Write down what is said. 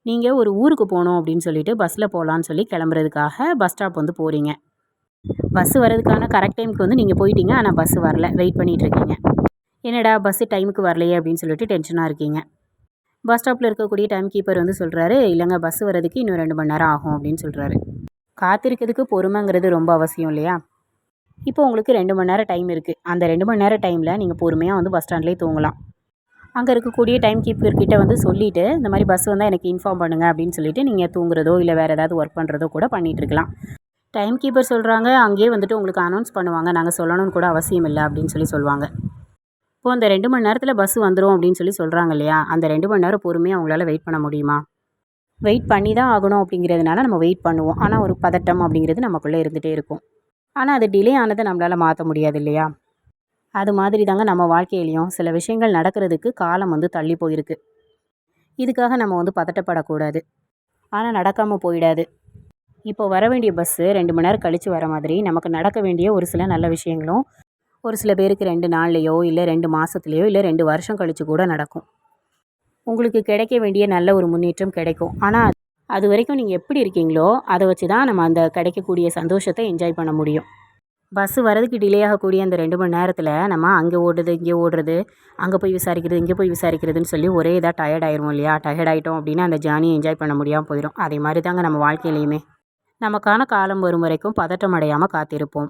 நீங்கள் ஒரு ஊருக்கு போகணும் அப்படின்னு சொல்லிட்டு பஸ்ஸில் போகலான்னு சொல்லி கிளம்புறதுக்காக பஸ் ஸ்டாப் வந்து போகிறீங்க. பஸ்ஸு வரதுக்கான கரெக்ட் டைமுக்கு வந்து நீங்கள் போயிட்டீங்க. ஆனால் பஸ்ஸு வரல. வெயிட் பண்ணிகிட்ருக்கீங்க. என்னடா பஸ்ஸு டைமுக்கு வரலையே அப்படின்னு சொல்லிட்டு டென்ஷனாக இருக்கீங்க. பஸ் ஸ்டாப்பில் இருக்கக்கூடிய டைம் கீப்பர் வந்து சொல்கிறாரு, இல்லைங்க பஸ்ஸு வரதுக்கு இன்னும் 2 மணி நேரம் ஆகும் அப்படின்னு சொல்கிறாரு. காத்திருக்கிறதுக்கு பொறுமைங்கிறது ரொம்ப அவசியம் இல்லையா? இப்போ உங்களுக்கு 2 மணி நேரம் டைம் இருக்குது. அந்த 2 மணி நேரம் டைமில் நீங்கள் பொறுமையாக வந்து பஸ் ஸ்டாண்ட்லேயே தூங்கலாம். அங்கே இருக்கக்கூடிய டைம் கீப்பர்கிட்ட வந்து சொல்லிவிட்டு, இந்த மாதிரி பஸ் வந்தால் எனக்கு இன்ஃபார்ம் பண்ணுங்கள் அப்படின்னு சொல்லிவிட்டு நீங்கள் தூங்குறதோ இல்லை வேறு ஏதாவது ஒர்க் பண்ணுறதோ கூட பண்ணிகிட்ருக்கலாம். டைம் கீப்பர் சொல்கிறாங்க, அங்கேயே வந்துட்டு உங்களுக்கு அனௌன்ஸ் பண்ணுவாங்க, நாங்கள் சொல்லணும்னு கூட அவசியம் இல்லை அப்படின்னு சொல்லுவாங்க. இப்போது அந்த 2 மணி நேரத்தில் பஸ் வந்துடும் அப்படின்னு சொல்கிறாங்க இல்லையா? அந்த 2 மணி நேரம் பொறுமையாக அவங்களால வெயிட் பண்ண முடியுமா? வெயிட் பண்ணி தான் ஆகணும் அப்படிங்கிறதுனால நம்ம வெயிட் பண்ணுவோம். ஆனால் ஒரு பதட்டம் அப்படிங்கிறது நமக்குள்ளே இருந்துகிட்டே இருக்கும். ஆனால் அது டிலே ஆனதை நம்மளால் மாற்ற முடியாது இல்லையா? அது மாதிரி தாங்க நம்ம வாழ்க்கையிலையும் சில விஷயங்கள் நடக்கிறதுக்கு காலம் வந்து தள்ளி போயிருக்கு. இதுக்காக நம்ம வந்து பதட்டப்படக்கூடாது. ஆனால் நடக்காமல் போயிடாது. இப்போ வர வேண்டிய பஸ்ஸு 2 மணி நேரம் கழித்து வர மாதிரி நமக்கு நடக்க வேண்டிய ஒரு சில நல்ல விஷயங்களும் ஒரு சில பேருக்கு 2 நாள்லையோ இல்லை 2 மாதத்துலையோ இல்லை 2 வருஷம் கழித்து கூட நடக்கும். உங்களுக்கு கிடைக்க வேண்டிய நல்ல ஒரு முன்னேற்றம் கிடைக்கும். ஆனால் அது வரைக்கும் நீங்கள் எப்படி இருக்கீங்களோ அதை வச்சு தான் நம்ம அந்த கிடைக்கக்கூடிய சந்தோஷத்தை என்ஜாய் பண்ண முடியும். பஸ்ஸு வரதுக்கு டிலே ஆகக்கூடிய அந்த 2 மணி நேரத்தில் நம்ம அங்கே ஓடுறது இங்கே ஓடுறது, அங்கே போய் விசாரிக்கிறது இங்கே போய் விசாரிக்கிறதுன்னு சொல்லி ஒரே இதாக டயர்ட் ஆயிரும் இல்லையா? டயர்ட் ஆகிட்டோம் அப்படின்னா அந்த ஜேர்னியை என்ஜாய் பண்ண முடியாமல் போயிடும். அதே மாதிரி தாங்க நம்ம வாழ்க்கையிலையுமே நமக்கான காலம் வரும் வரைக்கும் பதட்டம் அடையாமல் காத்திருப்போம்.